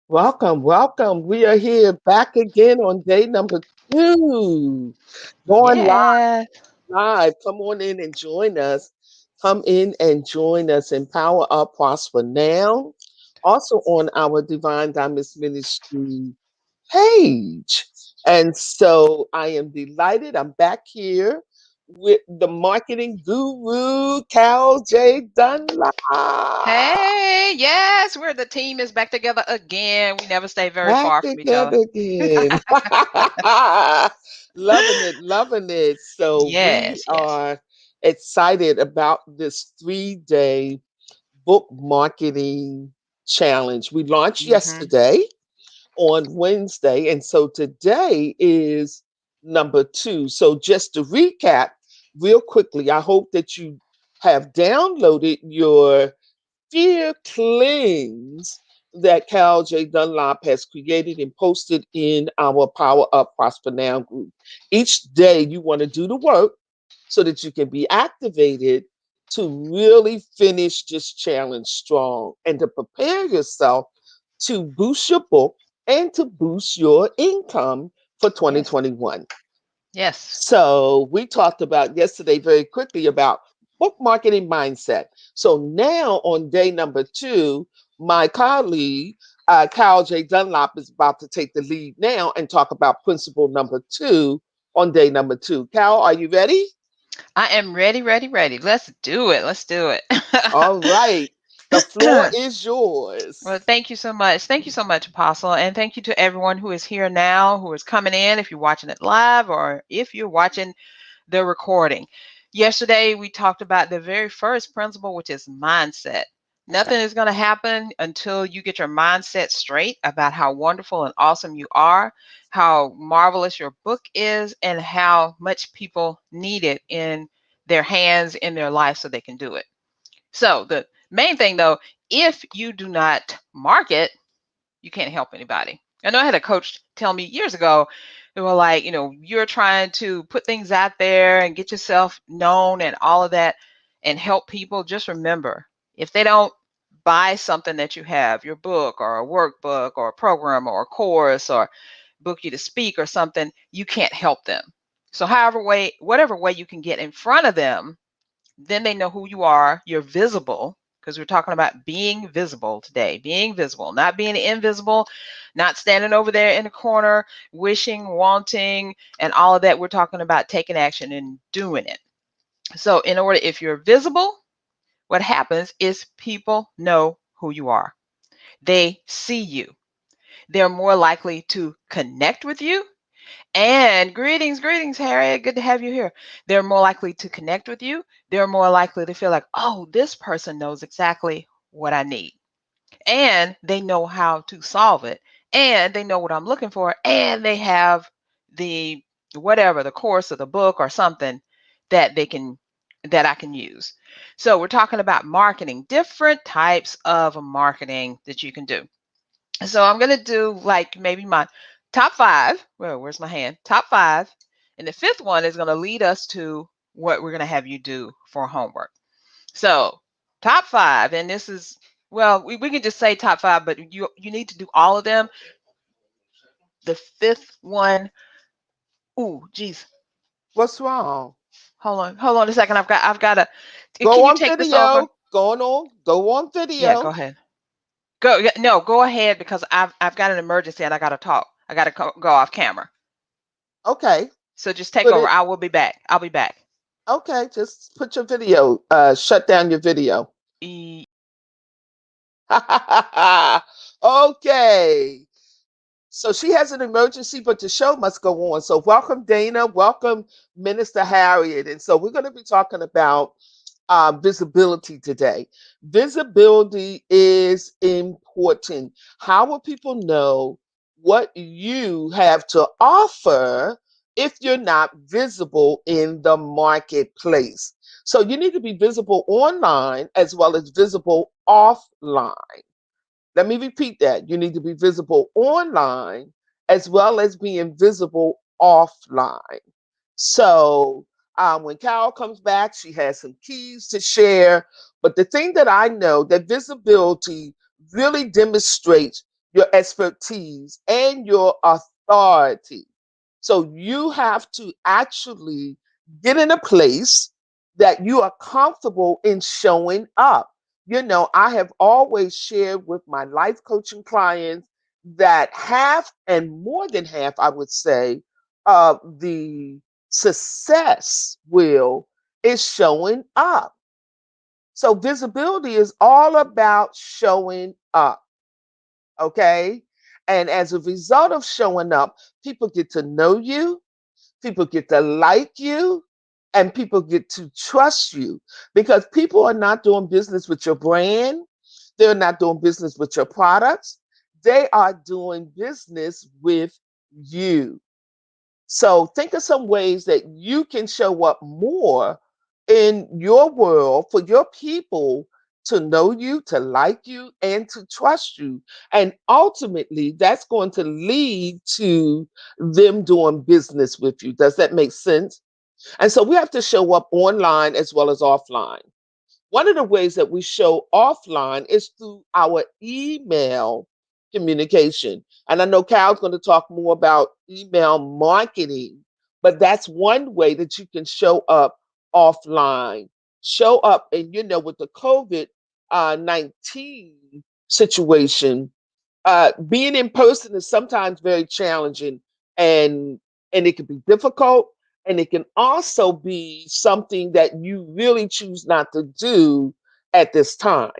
Welcome, welcome. We are here back again on day number two. Going Yeah. live. Come on in and join us. Come in and join us in Power Up Prosper Now. Also on our Divine Diamonds Ministry page. And so I am delighted. I'm back here with the marketing guru, Cal J. Dunlop. Hey, yes, we're the team is back together again. We never stay very Back far from each other. together again. Loving it, loving it. So we Yes, yes. are excited about this 3-day book marketing challenge. We launched Mhm. yesterday on Wednesday, and so today is number two. So just to recap real quickly, I hope that you have downloaded your Fear Cleanse that Cal J. Dunlop has created and posted in our Power Up Prosper Now group. Each day you want to do the work so that you can be activated to really finish this challenge strong and to prepare yourself to boost your book and to boost your income for Yes. 2021. Yes. So we talked about yesterday very quickly about book marketing mindset. So now on day number two, my colleague, Kyle J. Dunlop, is about to take the lead now and talk about principle number two on day number two. Cal, are you ready? I am ready, ready, ready. Let's do it. Let's do it. All right. The floor is Well, yours. thank you so much. Thank you so much, Apostle. And thank you to everyone who is here now, who is coming in, if you're watching it live or if you're watching the recording. Yesterday, we talked about the very first principle, which is mindset. Nothing is going to happen until you get your mindset straight about how wonderful and awesome you are, how marvelous your book is, and how much people need it in their hands, in their life, so they can do it. So, the main thing though, if you do not market, you can't help anybody. I know I had a coach tell me years ago, they were like, you're trying to put things out there and get yourself known and all of that and help people. Just remember, if they don't buy something that you have, your book or a workbook or a program or a course or book you to speak or something, you can't help them. So whatever way you can get in front of them, then they know who you are. You're visible because we're talking about being visible today, being visible, not being invisible, not standing over there in the corner, wishing, wanting, and all of that. We're talking about taking action and doing it. So, if you're visible, what happens is people know who you are, they see you, they're more likely to connect with you. And greetings, greetings, Harriet. Good to have you here. They're more likely to connect with you. They're more likely to feel like, oh, this person knows exactly what I need. And they know how to solve it. And they know what I'm looking for. And they have the whatever, the course or the book or something that that I can use. So we're talking about marketing, different types of marketing that you can do. So I'm going to do like maybe my top five. Well, where's my hand? Top five. And the fifth one is going to lead us to what we're going to have you do for homework. So, top five. And this is, well, we can just say top five, but you need to do all of them. The fifth one, ooh, geez. What's wrong? Hold on a second. I've got to, Go can you on take this over? video. Going on. Go on Yeah, go video. ahead. Go, yeah, no, go ahead because I've got an emergency and I got to talk. I got to go off camera. Okay. So just take Put over. it. I will be back. I'll be back. Okay. Just put your video. Shut down your video. E- Okay. So she has an emergency, but the show must go on. So welcome, Dana. Welcome, Minister Harriet. And so we're going to be talking about visibility today. Visibility is important. How will people know what you have to offer if you're not visible in the marketplace? So you need to be visible online as well as visible offline. Let me repeat that. You need to be visible online as well as being visible offline. So when Carol comes back, she has some keys to share. But the thing that I know that visibility really demonstrates your expertise, and your authority. So you have to actually get in a place that you are comfortable in showing up. You know, I have always shared with my life coaching clients that half and more than half, I would say, of the success will is showing up. So visibility is all about showing up. Okay. And as a result of showing up, people get to know you, people get to like you, and people get to trust you because people are not doing business with your brand. They're not doing business with your products. They are doing business with you. So think of some ways that you can show up more in your world for your people to know you, to like you, and to trust you. And ultimately, that's going to lead to them doing business with you. Does that make sense? And so we have to show up online as well as offline. One of the ways that we show offline is through our email communication. And I know Cal's going to talk more about email marketing, but that's one way that you can show up offline. Show up, and you know, with the COVID 19 situation, being in person is sometimes very challenging, and it can be difficult, and it can also be something that you really choose not to do at this time.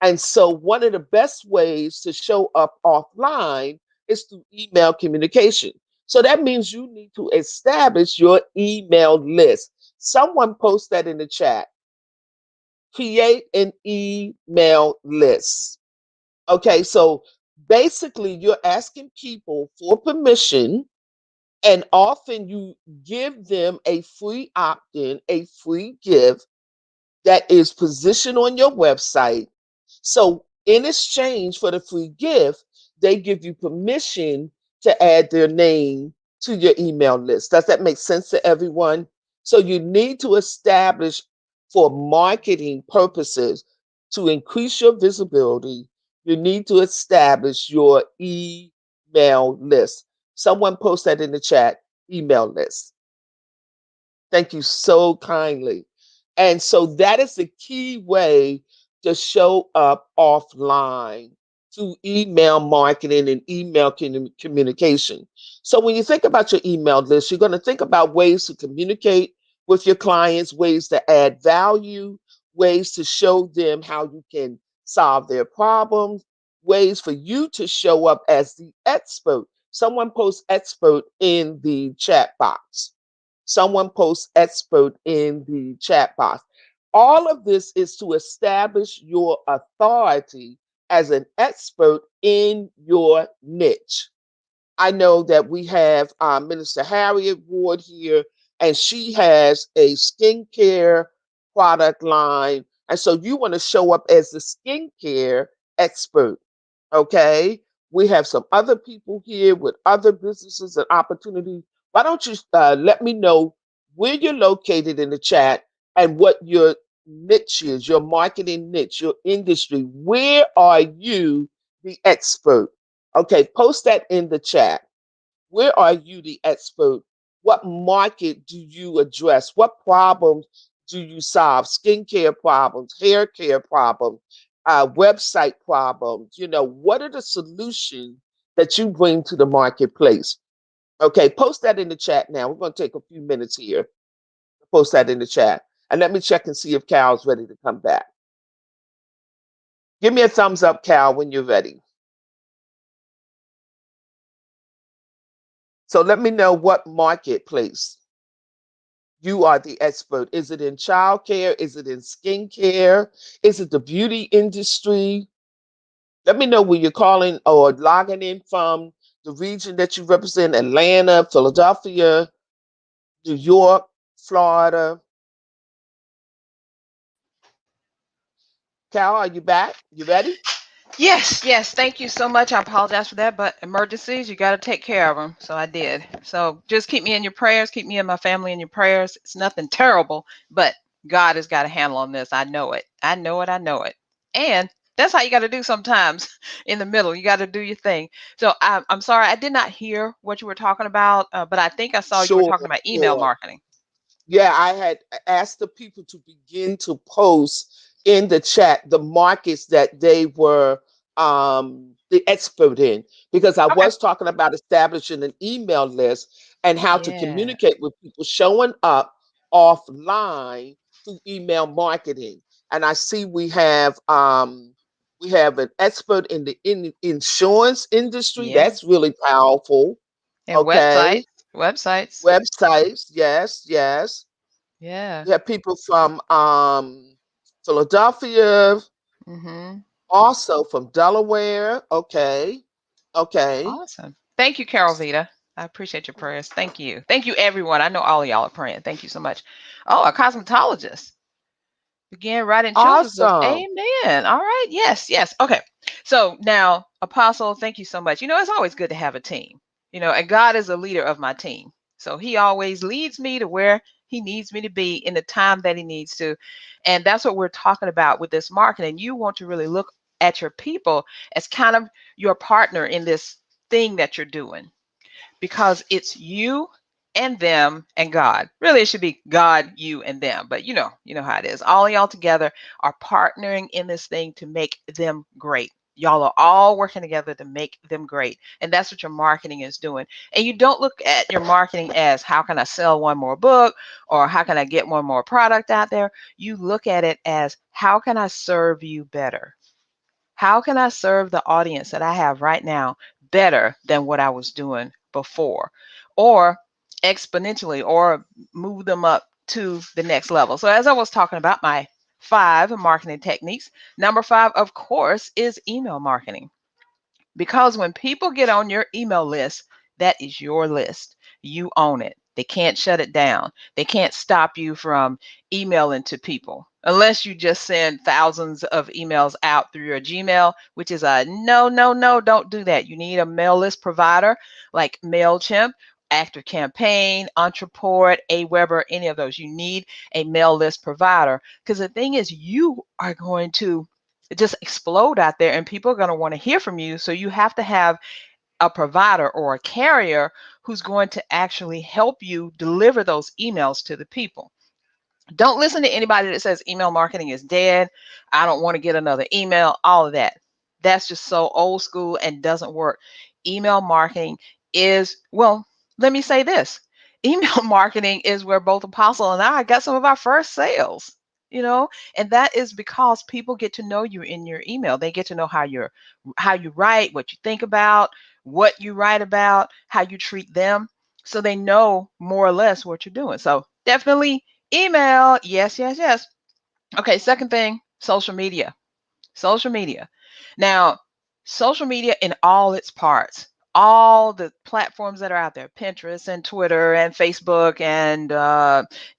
And so one of the best ways to show up offline is through email communication. So that means you need to establish your email list. Someone post that in the chat. Create an email list. Okay, so basically, you're asking people for permission, and often you give them a free opt in, a free gift that is positioned on your website. So, in exchange for the free gift, they give you permission to add their name to your email list. Does that make sense to everyone? So, you need to establish for marketing purposes to increase your visibility, you need to establish your email list. Someone post that in the chat, email list. Thank you so kindly. And so that is the key way to show up offline through email marketing and email communication. So when you think about your email list, you're going to think about ways to communicate with your clients, ways to add value, ways to show them how you can solve their problems, ways for you to show up as the expert. Someone posts expert in the chat box. Someone posts expert in the chat box. All of this is to establish your authority as an expert in your niche. I know that we have Minister Harriet Ward here, and she has a skincare product line. And so you want to show up as the skincare expert. Okay. We have some other people here with other businesses and opportunities. Why don't you let me know where you're located in the chat and what your niche is, your marketing niche, your industry. Where are you the expert? Okay, post that in the chat. Where are you the expert? What market do you address? What problems do you solve? Skincare problems, hair care problems, website problems. You know, what are the solutions that you bring to the marketplace? Okay, post that in the chat now. We're going to take a few minutes here. Post that in the chat. And let me check and see if Cal's ready to come back. Give me a thumbs up, Cal, when you're ready. So let me know what marketplace you are the expert. Is it in childcare? Is it in skincare? Is it the beauty industry? Let me know where you're calling or logging in from, the region that you represent: Atlanta, Philadelphia, New York, Florida. Cal, are you back? You ready? Yes, yes. Thank you so much. I apologize for that, but emergencies, you got to take care of them. So I did. So just keep me in your prayers. Keep me and my family in your prayers. It's nothing terrible, but God has got a handle on this. I know it. I know it. I know it. And That's how you got to do sometimes in the middle. You got to do your thing. So I'm sorry, I did not hear what you were talking about, but I think I saw you were Sure, talking about email sure. marketing. Yeah, I had asked the people to begin to post in the chat the markets that they were the expert in, because I Okay. was talking about establishing an email list and how to Yeah. communicate with people showing up offline through email marketing. And I see we have an expert in the insurance industry. That's Yes. really powerful. And Okay. websites. Websites. Websites, yes, yes. Yeah. We have people from Philadelphia, Mhm. also from Delaware. Okay, okay. Awesome. Thank you, Carol Vita. I appreciate your prayers. Thank you. Thank you, everyone. I know all of y'all are praying. Thank you so much. Oh, a cosmetologist. Began writing children's books. Awesome. Amen. All right. Yes, yes. Okay. So now, Apostle, thank you so much. It's always good to have a team, and God is a leader of my team. So he always leads me to where he needs me to be in the time that he needs to. And that's what we're talking about with this marketing. You want to really look at your people as kind of your partner in this thing that you're doing, because it's you and them and God. Really, it should be God, you, and them. But you know how it is. All of y'all together are partnering in this thing to make them great. Y'all are all working together to make them great. And that's what your marketing is doing. And you don't look at your marketing as how can I sell one more book or how can I get one more product out there. You look at it as how can I serve you better? How can I serve the audience that I have right now better than what I was doing before? Or exponentially, or move them up to the next level. So, as I was talking about my 5 marketing techniques, number 5, of course, is email marketing. Because when people get on your email list, that is your list. You own it. They can't shut it down. They can't stop you from emailing to people unless you just send thousands of emails out through your Gmail, which is a no, no, no, don't do that. You need a mail list provider like MailChimp, Active Campaign, Entreport, Aweber, any of those. You need a mail list provider because the thing is, you are going to just explode out there and people are going to want to hear from you. So you have to have a provider or a carrier who's going to actually help you deliver those emails to the people. Don't listen to anybody that says email marketing is dead. I don't want to get another email, all of that. That's just so old school and doesn't work. Email marketing is, well, let me say this. Email marketing is where both Apostle and I got some of our first sales, and that is because people get to know you in your email. They get to know how you write, what you think about, what you write about, how you treat them. So they know more or less what you're doing. So definitely email. Yes, yes, yes. Okay, second thing, social media. Social media. Now, social media in all its parts, all the platforms that are out there, Pinterest and Twitter and Facebook and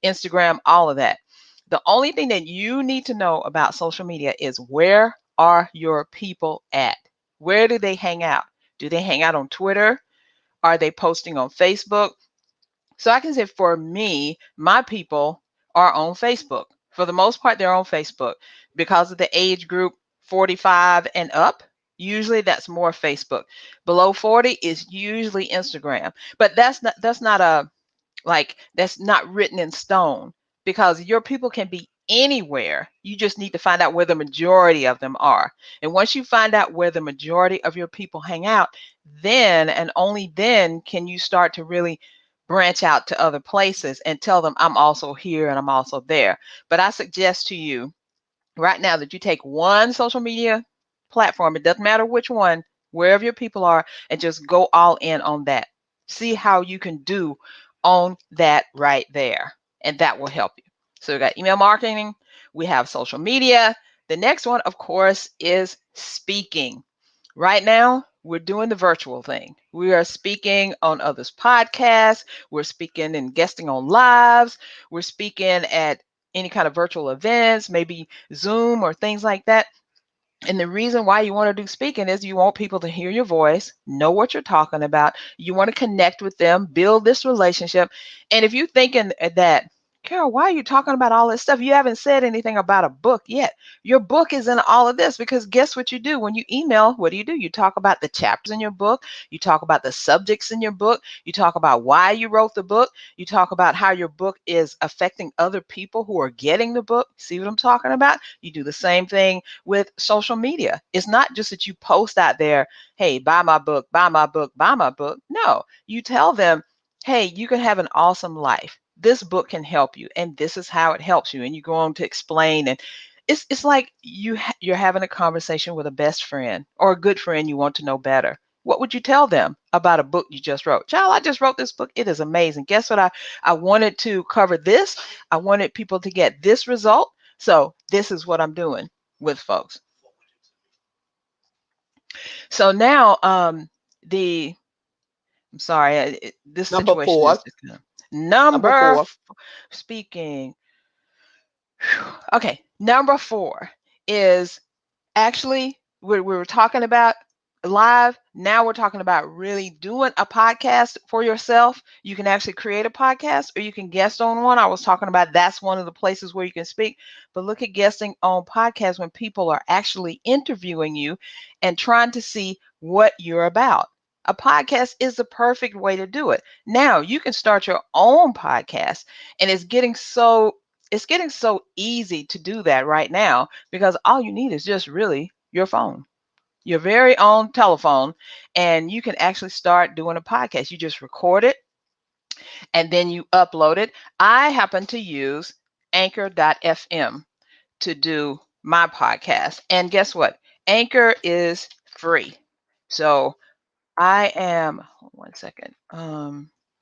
Instagram, all of that. The only thing that you need to know about social media is where are your people at? Where do they hang out? Do they hang out on Twitter? Are they posting on Facebook? So I can say for me, my people are on Facebook. For the most part, they're on Facebook because of the age group 45 and up. Usually that's more Facebook. Below 40 is usually Instagram. But that's not a like that's not written in stone because your people can be anywhere. You just need to find out where the majority of them are. And once you find out where the majority of your people hang out, then and only then can you start to really branch out to other places and tell them I'm also here and I'm also there. But I suggest to you right now that you take one social media platform, it doesn't matter which one, wherever your people are, and just go all in on that. See how you can do on that right there, and that will help you. So we got email marketing, we have social media. The next one, of course, is speaking. Right now, we're doing the virtual thing. We are speaking on others' podcasts. We're speaking and guesting on lives. We're speaking at any kind of virtual events, maybe Zoom or things like that. And the reason why you want to do speaking is you want people to hear your voice, know what you're talking about. You want to connect with them, build this relationship. And if you're thinking that Carol, why are you talking about all this stuff? You haven't said anything about a book yet. Your book is in all of this because guess what you do when you email? What do? You talk about the chapters in your book. You talk about the subjects in your book. You talk about why you wrote the book. You talk about how your book is affecting other people who are getting the book. See what I'm talking about? You do the same thing with social media. It's not just that you post out there, hey, buy my book, buy my book, buy my book. No, you tell them, hey, you can have an awesome life. This book can help you, and this is how it helps you. And you go on to explain, and it's like you're having a conversation with a best friend or a good friend you want to know better. What would you tell them about a book you just wrote? Child, I just wrote this book. It is amazing. Guess what? I wanted to cover this. I wanted people to get this result. So this is what I'm doing with folks. So now, the I'm sorry, this Number situation is four. just Number number four. speaking. Okay, number 4 is actually we were talking about live. Now we're talking about really doing a podcast for yourself. You can actually create a podcast or you can guest on one. I was talking about that's one of the places where you can speak. But look at guesting on podcasts when people are actually interviewing you and trying to see what you're about. A podcast is the perfect way to do it. Now you can start your own podcast, and it's getting so easy to do that right now because all you need is just really your phone, your very own telephone, and you can actually start doing a podcast. You just record it and then you upload it. I happen to use anchor.fm to do my podcast. And guess what? Anchor is free. So I am, hold on one second.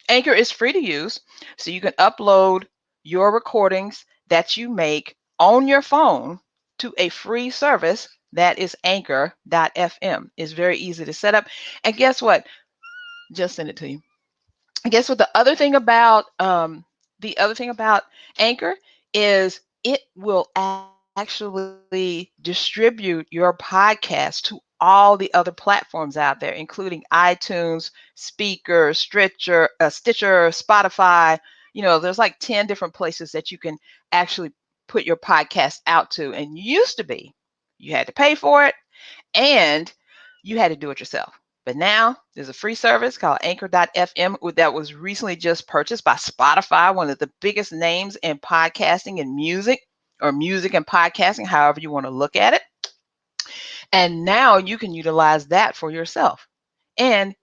Anchor is free to use, so you can upload your recordings that you make on your phone to a free service that is anchor.fm. It's very easy to set up. And guess what? Just send it to you. And guess what? The other thing about Anchor is it will actually distribute your podcast to all the other platforms out there, including iTunes, Speaker, Stitcher, Spotify. There's like 10 different places that you can actually put your podcast out to. And used to be, you had to pay for it and you had to do it yourself. But now there's a free service called anchor.fm that was recently just purchased by Spotify, one of the biggest names in podcasting and music, or music and podcasting, however you want to look at it. And now you can utilize that for yourself. And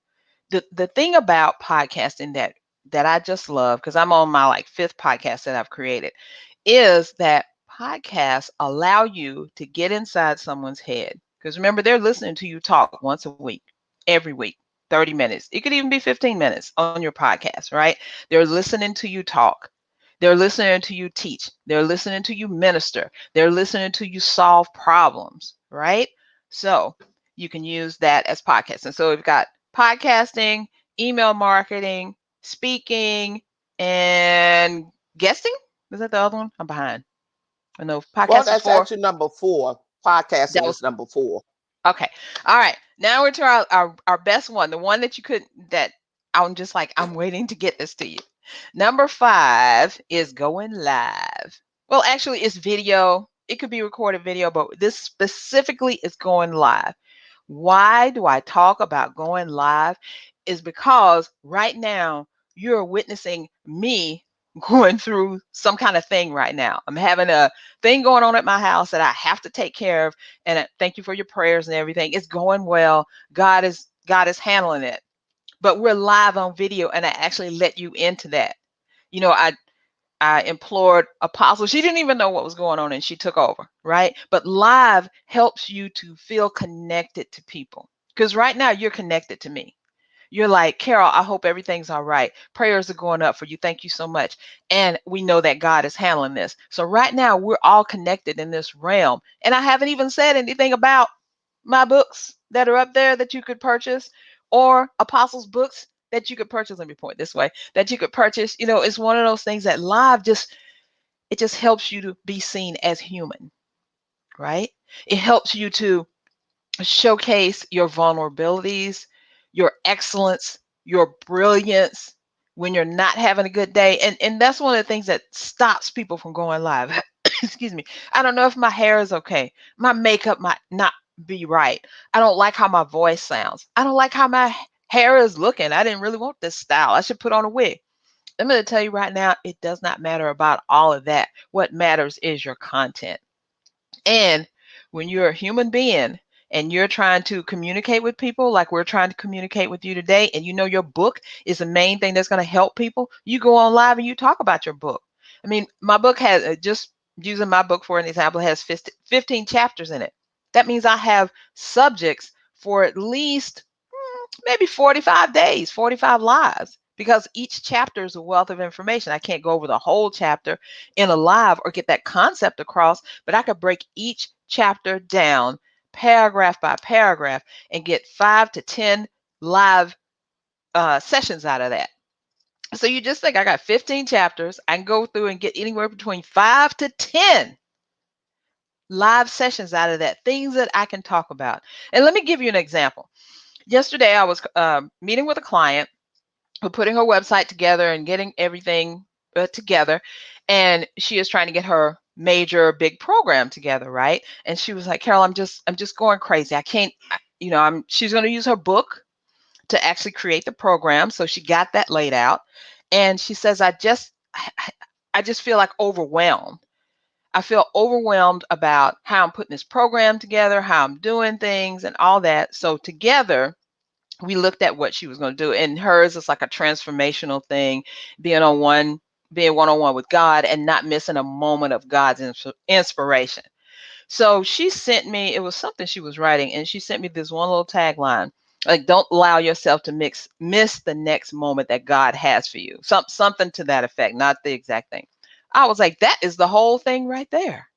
the thing about podcasting that I just love, because I'm on my like fifth podcast that I've created, is that podcasts allow you to get inside someone's head. Because remember, they're listening to you talk once a week, every week, 30 minutes. It could even be 15 minutes on your podcast, right? They're listening to you talk. They're listening to you teach. They're listening to you minister. They're listening to you solve problems, right? So you can use that as podcasts. And so we've got podcasting, email marketing, speaking, and guesting. Is that the other one? I'm behind. I know Well, podcast is that's 4. actually number 4. That Podcasting was is number 4. okay. All right. Now we're to our best one, the one that you could that I'm just like I'm waiting to get this to you. Number 5 is going live. Well, actually, it's video. It could be recorded video, but this specifically is going live. Why do I talk about going live? Is because right now you're witnessing me going through some kind of thing right now. I'm having a thing going on at my house that I have to take care of. And thank you for your prayers and everything. It's going well. God is handling it. But we're live on video, and I actually let you into that. I implored Apostle. She didn't even know what was going on and she took over, right? But live helps you to feel connected to people. Because right now you're connected to me. You're like, Carol, I hope everything's all right. Prayers are going up for you. Thank you so much. And we know that God is handling this. So right now we're all connected in this realm. And I haven't even said anything about my books that are up there that you could purchase, or Apostles' books that you could purchase. Let me point this way, that you could purchase. It's one of those things that live it just helps you to be seen as human, right? It helps you to showcase your vulnerabilities, your excellence, your brilliance, when you're not having a good day. And that's one of the things that stops people from going live. Excuse me. I don't know if my hair is okay. My makeup might not be right. I don't like how my voice sounds. I don't like how my hair is looking. I didn't really want this style. I should put on a wig. I'm going to tell you right now, it does not matter about all of that. What matters is your content. And when you're a human being and you're trying to communicate with people like we're trying to communicate with you today, and you know your book is the main thing that's going to help people, you go on live and you talk about your book. I mean, my book has, just using my book for an example, has 15 chapters in it. That means I have subjects for at least maybe 45 days, 45 lives, because each chapter is a wealth of information. I can't go over the whole chapter in a live or get that concept across, but I could break each chapter down paragraph by paragraph and get 5 to 10 live sessions out of that. So you just think I got 15 chapters. I can go through and get anywhere between 5 to 10 live sessions out of that, things that I can talk about. And let me give you an example. Yesterday, I was meeting with a client. We're putting her website together and getting everything together, and she is trying to get her major big program together, right? And she was like, Carol, I'm just going crazy. I can't, I'm she's going to use her book to actually create the program. So she got that laid out, and she says, I just feel like overwhelmed. I feel overwhelmed about how I'm putting this program together, how I'm doing things and all that. So together we looked at what she was going to do, and hers is like a transformational thing, being one-on-one with God and not missing a moment of God's inspiration. So she sent me, it was something she was writing, and she sent me this one little tagline, like, don't allow yourself to miss the next moment that God has for you. Something to that effect, not the exact thing. I was like, that is the whole thing right there.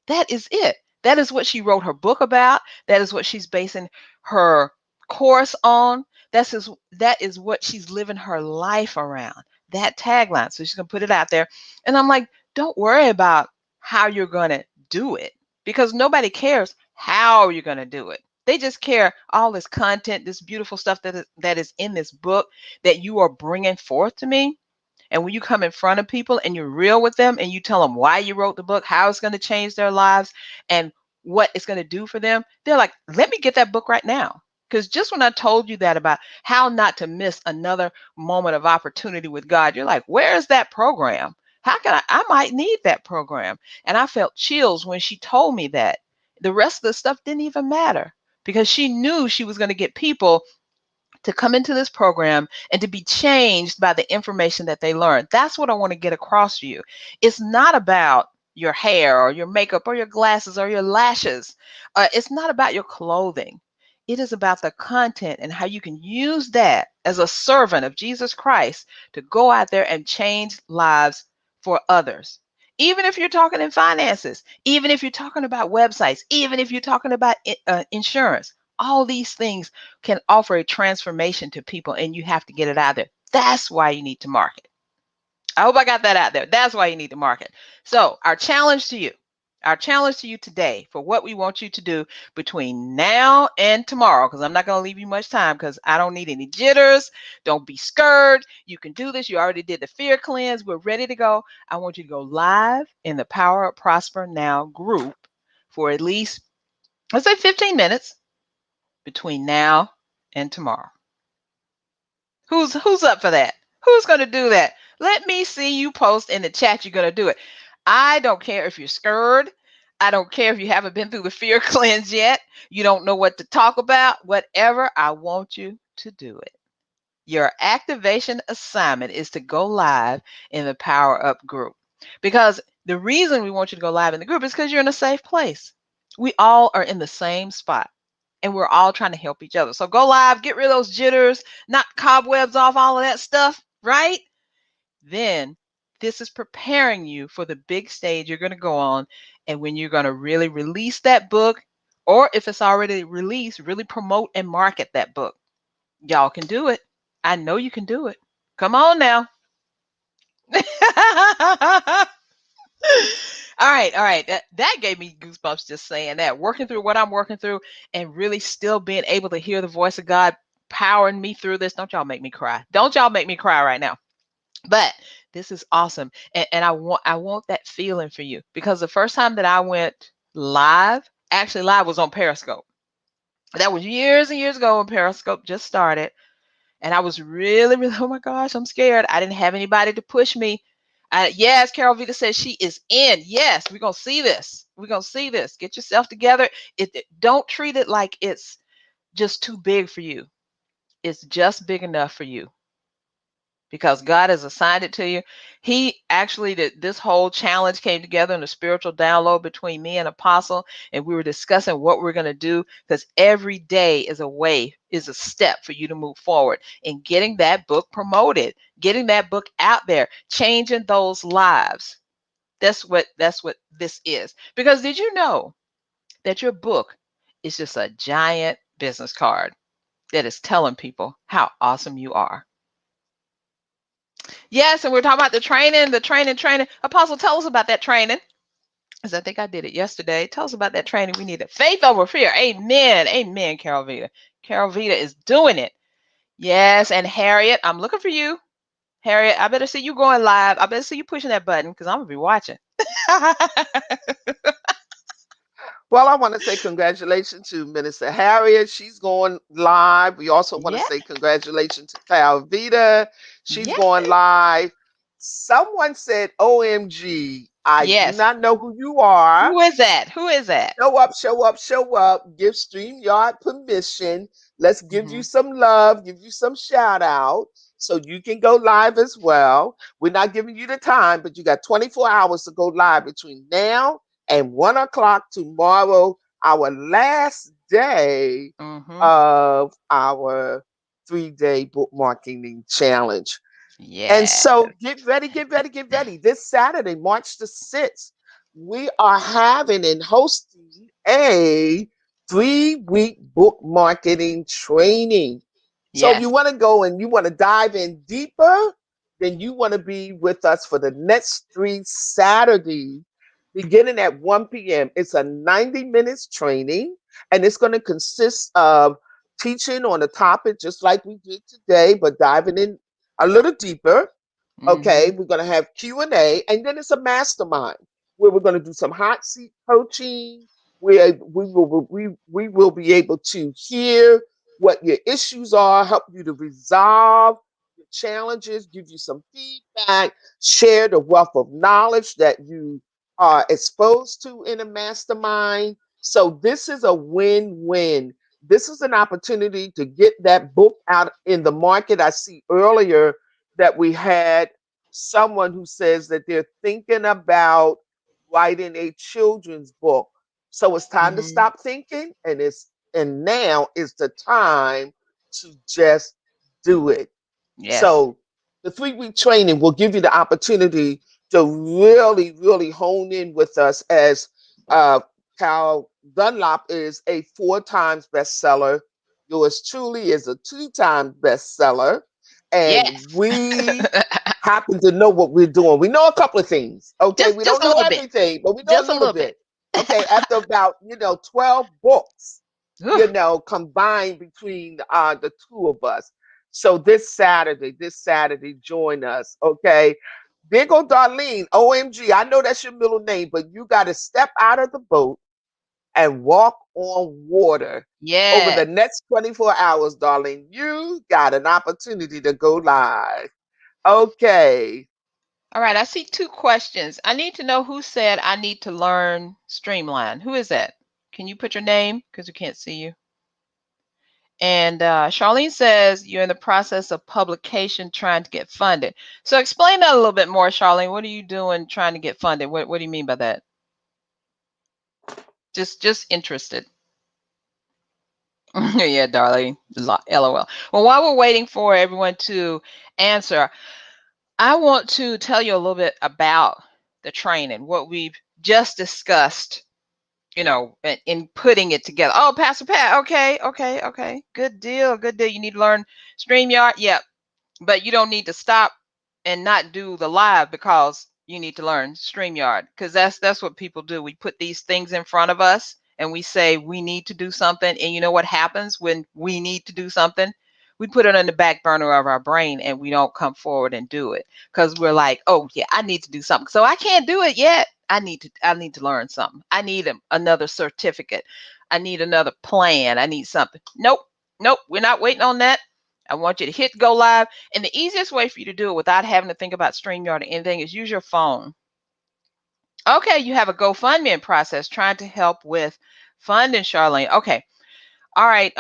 That is it. That is what she wrote her book about. That is what she's basing her course on. That is what she's living her life around. That tagline. So she's gonna put it out there. And I'm like, don't worry about how you're gonna do it, because nobody cares how you're gonna do it. They just care all this content, this beautiful stuff that is in this book that you are bringing forth to me. And when you come in front of people and you're real with them and you tell them why you wrote the book, how it's going to change their lives, and what it's going to do for them, they're like, let me get that book right now. Because just when I told you that about how not to miss another moment of opportunity with God, you're like, where is that program? How can I might need that program. And I felt chills when she told me that. The rest of the stuff didn't even matter because she knew she was going to get people to come into this program and to be changed by the information that they learn. That's what I want to get across to you. It's not about your hair or your makeup or your glasses or your lashes. It's not about your clothing. It is about the content and how you can use that as a servant of Jesus Christ to go out there and change lives for others. Even if you're talking in finances, even if you're talking about websites, even if you're talking about insurance, all these things can offer a transformation to people, and you have to get it out there. That's why you need to market. I hope I got that out there. That's why you need to market. So, our challenge to you today for what we want you to do between now and tomorrow, because I'm not going to leave you much time because I don't need any jitters. Don't be scared. You can do this. You already did the fear cleanse. We're ready to go. I want you to go live in the Power Up Prosper Now group for at least, let's say, 15 minutes between now and tomorrow. Who's up for that? Who's going to do that? Let me see you post in the chat you're going to do it. I don't care if you're scared. I don't care if you haven't been through the fear cleanse yet. You don't know what to talk about. Whatever, I want you to do it. Your activation assignment is to go live in the Power Up group. Because the reason we want you to go live in the group is because you're in a safe place. We all are in the same spot, and we're all trying to help each other. So go live, get rid of those jitters, knock cobwebs off, all of that stuff, right? Then this is preparing you for the big stage you're going to go on, and when you're going to really release that book, or if it's already released, really promote and market that book. Y'all can do it. I know you can do it. Come on now. All right. That gave me goosebumps just saying that. Working through what I'm working through and really still being able to hear the voice of God powering me through this. Don't y'all make me cry. Don't y'all make me cry right now. But this is awesome. And I want that feeling for you, because the first time that I went live, actually live, was on Periscope. That was years and years ago when Periscope just started. And I was really, really, oh my gosh, I'm scared. I didn't have anybody to push me. Yes, Carol Vita says she is in. Yes, we're going to see this. We're going to see this. Get yourself together. Don't treat it like it's just too big for you. It's just big enough for you, because God has assigned it to you. He actually did. This whole challenge came together in a spiritual download between me and Apostle, and we were discussing what we're going to do, because every day is a step for you to move forward in getting that book promoted, getting that book out there, changing those lives. That's what this is. Because did you know that your book is just a giant business card that is telling people how awesome you are? Yes, and we're talking about the training. Apostle, tell us about that training. Because I think I did it yesterday. Tell us about that training we needed. Faith over fear. Amen. Amen, Carol Vita. Carol Vita is doing it. Yes, and Harriet, I'm looking for you. Harriet, I better see you going live. I better see you pushing that button, because I'm going to be watching. Well, I want to say congratulations to Minister Harriet. She's going live. We also want to Yeah. say congratulations to Cal Vita. She's Yeah. going live. Someone said, OMG, I do Yes. not know who you are. Who is that? Who is that? Show up, show up, show up. Give StreamYard permission. Let's give you Hmm. some love, give you some shout out so you can go live as well. We're not giving you the time, but you got 24 hours to go live between now and 1 o'clock tomorrow, our last day Hmm. of our 3-day bookmarking challenge. And Yeah. so get ready, get ready, get ready. This Saturday, March the 6th, we are having and hosting a 3-week book marketing training. So if you Yes. want to go and you want to dive in deeper, then you want to be with us for the next 3 Saturdays, beginning at 1 p.m. It's a 90 minutes training, and it's going to consist of teaching on a topic just like we did today, but diving in a little deeper. Okay, Hmm. we're going to have Q&A, and then it's a mastermind where we're going to do some hot seat coaching, where we will be able to hear what your issues are, help you to resolve your challenges, give you some feedback, share the wealth of knowledge that you are exposed to in a mastermind. So this is a win-win. This is an opportunity to get that book out in the market. I see earlier that we had someone who says that they're thinking about writing a children's book. So it's time to Hmm. stop thinking, and now is the time to just do it. Yes. So the 3-week training will give you the opportunity to really, really hone in with us as uh, Cal Dunlop is a 4 times bestseller. Yours truly is a 2 times bestseller. And Yes. we happen to know what we're doing. We know a couple of things. Okay. We Just don't a know little bit. everything, but we know a Just a little little bit. bit. Okay. After about, 12 books, Oof. combined between the two of us. So this Saturday, join us. Okay. Big old Darlene, OMG. I know that's your middle name, but you got to step out of the boat and walk on water over the Yes. next 24 hours, darling. You got an opportunity to go live. Okay. All right. I see two questions. I need to know who said I need to learn Streamline. Who is that? Can you put your name? Because we can't see you. And Charlene says you're in the process of publication trying to get funded. So explain that a little bit more, Charlene. What are you doing trying to get funded? What do you mean by that? Just interested. Yeah, darling. LOL. Well, while we're waiting for everyone to answer, I want to tell you a little bit about the training, what we've just discussed, in putting it together. Oh, Pastor Pat, okay, okay, okay. Good deal, good deal. You need to learn StreamYard? Yep. But you don't need to stop and not do the live because you need to learn StreamYard. Because that's what people do. We put these things in front of us and we say we need to do something. And you know what happens when we need to do something? we put it on the back burner of our brain and we don't come forward and do it because we're like, oh yeah, I need to do something. So I can't do it yet. I need to learn something. I need another certificate. I need another plan. I need something. Nope. Nope. We're not waiting on that. I want you to hit go live. And the easiest way for you to do it without having to think about StreamYard or anything is use your phone. Okay, you have a GoFundMe in process trying to help with funding, Charlene. Okay. All right.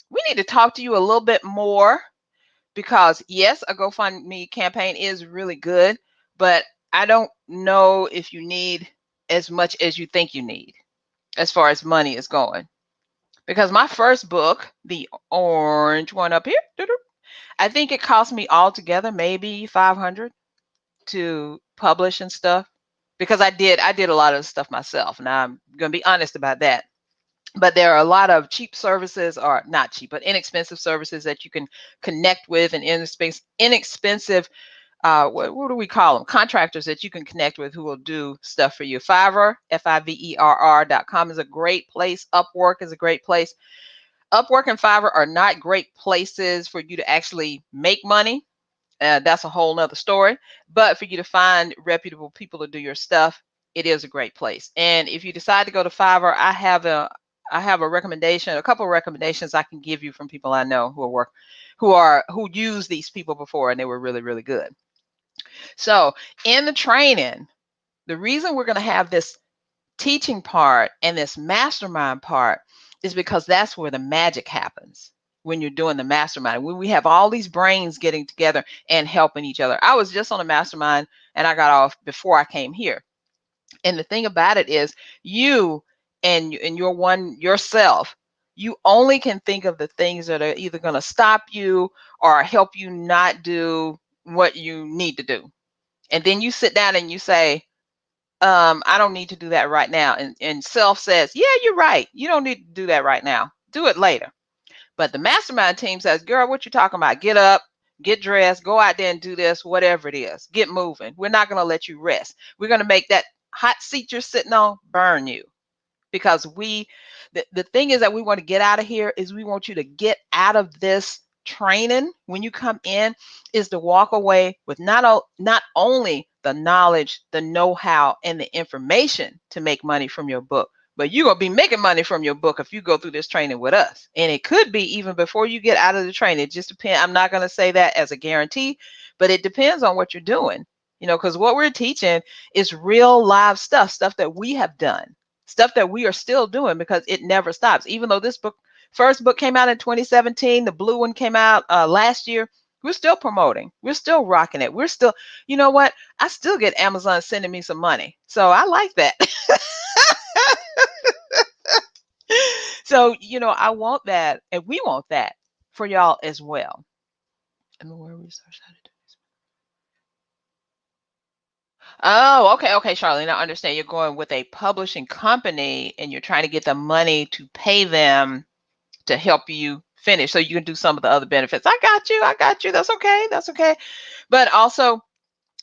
We need to talk to you a little bit more because yes, a GoFundMe campaign is really good, but I don't know if you need as much as you think you need as far as money is going. Because my first book, the orange one up here, I think it cost me altogether maybe 500 to publish and stuff because I did a lot of the stuff myself. Now I'm going to be honest about that. But there are a lot of cheap services, or not cheap, but inexpensive services that you can connect with, and inexpensive, what do we call them? Contractors that you can connect with who will do stuff for you. Fiverr, Fiverr.com is a great place. Upwork is a great place. Upwork and Fiverr are not great places for you to actually make money. That's a whole nother story. But for you to find reputable people to do your stuff, it is a great place. And if you decide to go to Fiverr, I have a recommendation, a couple of recommendations I can give you from people I know who use these people before and they were really, really good. So in the training, the reason we're going to have this teaching part and this mastermind part is because that's where the magic happens when you're doing the mastermind. When we have all these brains getting together and helping each other. I was just on a mastermind and I got off before I came here. And the thing about it is you and your one yourself, you only can think of the things that are either going to stop you or help you not do what you need to do. And then you sit down and you say, I don't need to do that right now. And self says, yeah, you're right. You don't need to do that right now. Do it later. But the mastermind team says, girl, what you talking about? Get up, get dressed, go out there and do this, whatever it is. Get moving. We're not going to let you rest. We're going to make that hot seat you're sitting on burn you because the thing is that we want to get out of here is we want you to get out of this training when you come in is to walk away with not only the knowledge, the know-how, and the information to make money from your book, but you're going to be making money from your book if you go through this training with us. And it could be even before you get out of the training. It just depends. I'm not going to say that as a guarantee, but it depends on what you're doing. Because what we're teaching is real live stuff that we have done, stuff that we are still doing because it never stops. Even though this first book came out in 2017, the blue one came out last year, we're still promoting. We're still rocking it. We're still, you know what? I still get Amazon sending me some money. So I like that. So, I want that and we want that for y'all as well. I mean, where research how to do this. Oh, okay, Charlene. I understand you're going with a publishing company and you're trying to get the money to pay them to help you finish so you can do some of the other benefits. I got you. That's okay. But also,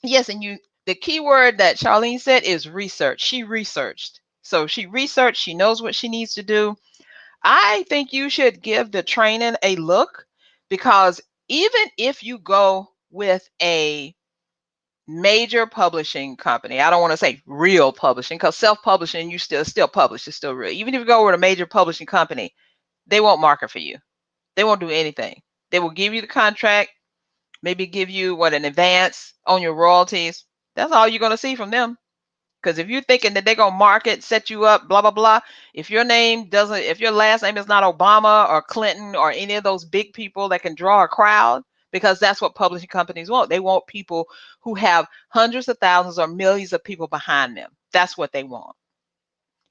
yes, and the key word that Charlene said is research. She researched. So she researched, she knows what she needs to do. I think you should give the training a look because even if you go with a major publishing company, I don't want to say real publishing because self-publishing, you still publish, it's still real. Even if you go with a major publishing company, they won't market for you. They won't do anything. They will give you the contract, maybe give you an advance on your royalties. That's all you're going to see from them. Because if you're thinking that they're going to market, set you up, blah, blah, blah, if your last name is not Obama or Clinton or any of those big people that can draw a crowd, because that's what publishing companies want. They want people who have hundreds of thousands or millions of people behind them. That's what they want.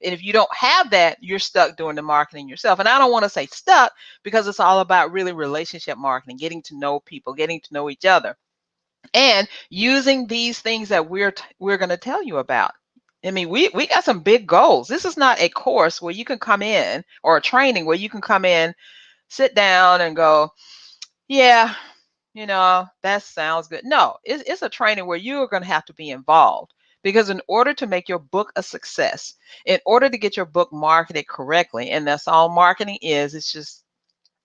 And if you don't have that, you're stuck doing the marketing yourself. And I don't want to say stuck because it's all about really relationship marketing, getting to know people, getting to know each other, and using these things that we're going to tell you about. I mean, we got some big goals. This is not a course where you can come in or a training where you can come in, sit down and go, yeah, that sounds good. No, it's a training where you are going to have to be involved because in order to make your book a success, in order to get your book marketed correctly, and that's all marketing is, it's just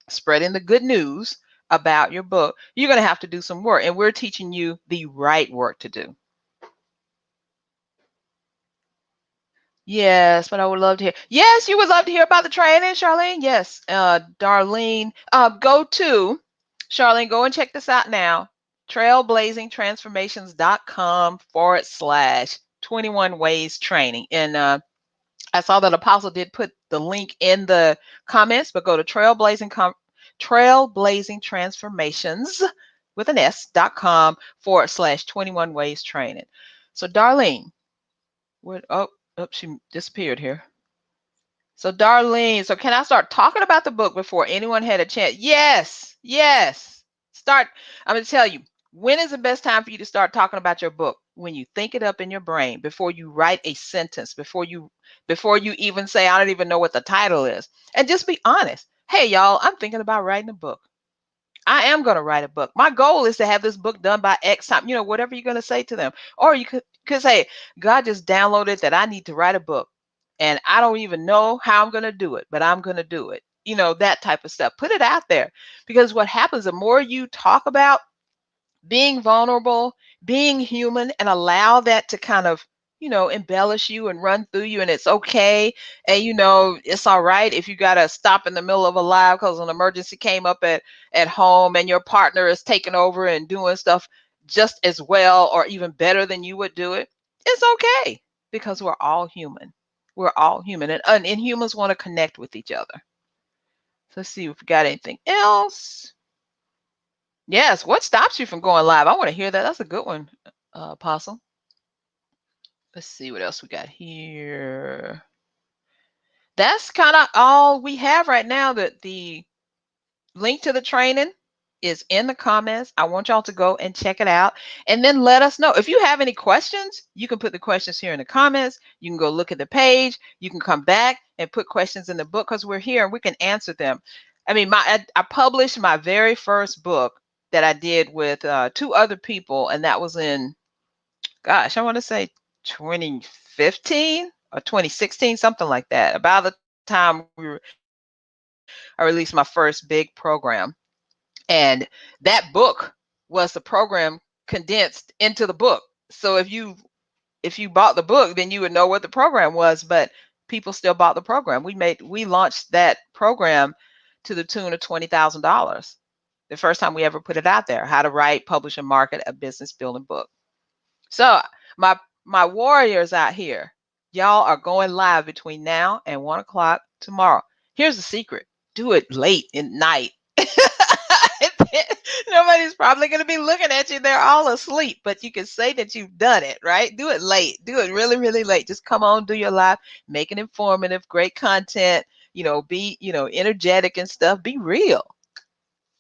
spreading the good news about your book, you're going to have to do some work. And we're teaching you the right work to do. Yes, but I would love to hear. Yes, you would love to hear about the training, Charlene. Yes, Darlene. Charlene, go and check this out now. Trailblazingtransformations.com/21 ways training. And I saw that Apostle did put the link in the comments, but go to trailblazingtransformations with an s.com/21 ways training. So, Darlene, she disappeared here. So, Darlene, so can I start talking about the book before anyone had a chance? Yes, yes. Start. I'm going to tell you, when is the best time for you to start talking about your book? When you think it up in your brain, before you write a sentence, before you even say, I don't even know what the title is. And just be honest. Hey, y'all, I'm thinking about writing a book. I am going to write a book. My goal is to have this book done by X time, whatever you're going to say to them. Or you could say, God just downloaded that I need to write a book. And I don't even know how I'm going to do it, but I'm going to do it. That type of stuff. Put it out there. Because what happens, the more you talk about being vulnerable, being human, and allow that to kind of, embellish you and run through you, and it's okay. And it's all right if you got to stop in the middle of a live because an emergency came up at home and your partner is taking over and doing stuff just as well or even better than you would do it. It's okay because we're all human. We're all human, and humans want to connect with each other. So let's see if we got anything else. Yes. What stops you from going live? I want to hear that. That's a good one, Apostle. Let's see what else we got here. That's kind of all we have right now. That the link to the training is in the comments. I want y'all to go and check it out and then let us know. If you have any questions, you can put the questions here in the comments. You can go look at the page. You can come back and put questions in the book because we're here and we can answer them. I mean, I published my very first book that I did with two other people, and that was in, gosh, I want to say 2015 or 2016, something like that. About the time I released my first big program. And that book was the program condensed into the book. So if you bought the book, then you would know what the program was, but people still bought the program. We launched that program to the tune of $20,000. The first time we ever put it out there, how to write, publish, and market a business building book. So my warriors out here, y'all are going live between now and 1 o'clock tomorrow. Here's the secret: do it late at night. Nobody's probably going to be looking at you. They're all asleep, but you can say that you've done it, right? Do it late. Do it really, really late. Just come on, do your live, make it informative, great content, be, energetic and stuff. Be real.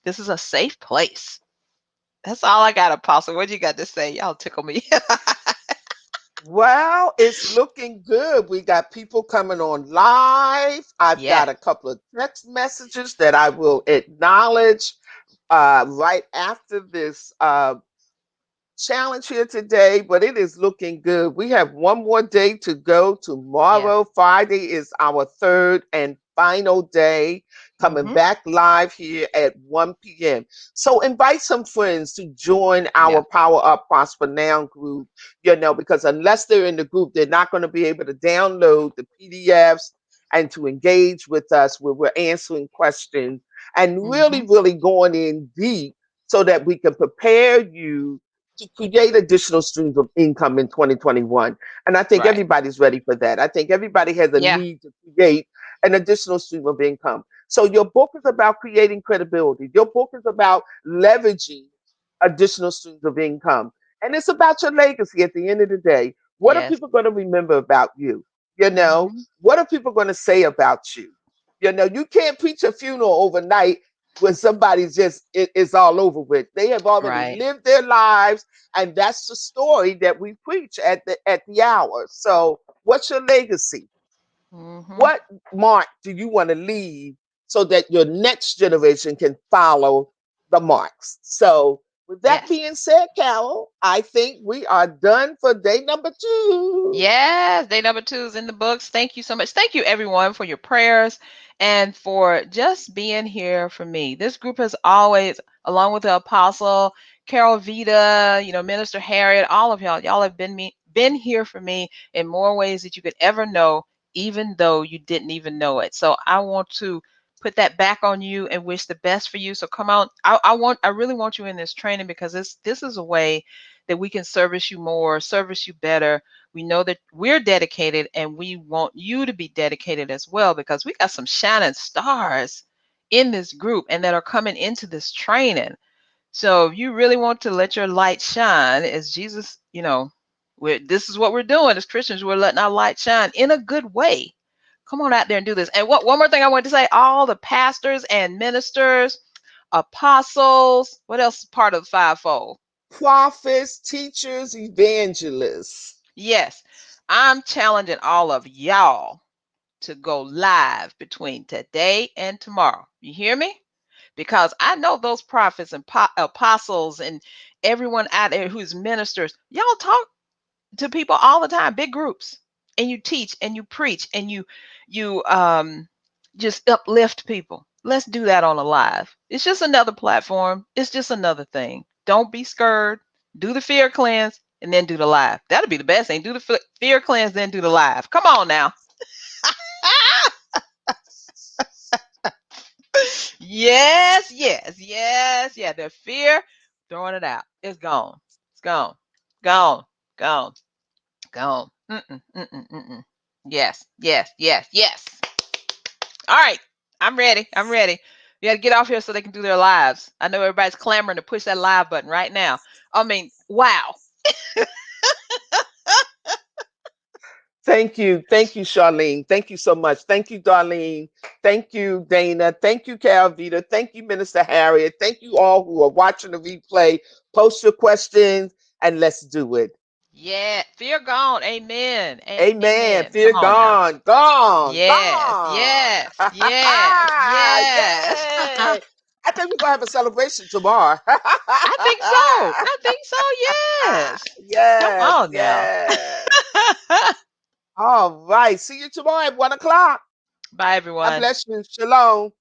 This is a safe place. That's all I got, Apostle. What you got to say? Y'all tickle me. Well, it's looking good. We got people coming on live. I've Yeah. got a couple of text messages that I will acknowledge right after this challenge here today, but it is looking good. We have one more day to go. Yeah. Tomorrow, Friday, is our third and final day, coming Mm-hmm. back live here at 1 p.m. So invite some friends to join Yeah. our Power Up Prosper Now group, because unless they're in the group, they're not going to be able to download the PDFs and to engage with us where we're answering questions and really, Mm-hmm. really going in deep so that we can prepare you to create additional streams of income in 2021. And I think Right. everybody's ready for that. I think everybody has a Yeah. need to create an additional stream of income. So your book is about creating credibility. Your book is about leveraging additional streams of income. And it's about your legacy at the end of the day. What are Yes. people going to remember about you? You know, Mm-hmm. what are people going to say about you? You can't preach a funeral overnight when somebody's just it's all over with. They have already Right. lived their lives, and that's the story that we preach at the hour. So, what's your legacy? Mm-hmm. What mark do you want to leave so that your next generation can follow the marks? So, With that Yes. being said, Carol, I think we are done for day number 2. Yes, day number 2 is in the books. Thank you so much. Thank you, everyone, for your prayers and for just being here for me. This group has always, along with the Apostle, Carol Vita, Minister Harriet, all of y'all have been here for me in more ways that you could ever know, even though you didn't even know it. So I want to put that back on you and wish the best for you. So come on, I really want you in this training because this is a way that we can service you more, service you better. We know that we're dedicated and we want you to be dedicated as well because we got some shining stars in this group and that are coming into this training. So if you really want to let your light shine as Jesus, this is what we're doing as Christians. We're letting our light shine in a good way. Come on out there and do this. And one more thing I want to say, all the pastors and ministers, apostles, what else is part of the fivefold? Prophets, teachers, evangelists. Yes, I'm challenging all of y'all to go live between today and tomorrow. You hear me? Because I know those prophets and apostles and everyone out there who's ministers, y'all talk to people all the time, big groups, and you teach and you preach and you just uplift people. Let's do that on a live. It's just another platform. It's just another thing. Don't be scared. Do the fear cleanse and then do the live. That'll be the best thing. Do the fear cleanse, then do the live. Come on now. Yes, yes, yes, yeah. The fear, throwing it out. It's gone. It's gone. Gone. Gone. Gone. Mm-mm, mm-mm, mm-mm. Yes, yes, yes, yes. All right. I'm ready. I'm ready. You got to get off here so they can do their lives. I know everybody's clamoring to push that live button right now. I mean, wow. Thank you. Thank you, Charlene. Thank you so much. Thank you, Darlene. Thank you, Dana. Thank you, Calvita. Thank you, Minister Harriet. Thank you all who are watching the replay. Post your questions and let's do it. Yeah. Fear gone. Amen. Amen. Amen. Come Fear on now. gone, gone, Yes. gone. Yes. Yes. Yes. Yay. I think we're going to have a celebration tomorrow. I think so. I think so. Yes. Come Yes, on now. yes. All right. See you tomorrow at 1 o'clock. Bye, God everyone. bless you. Shalom.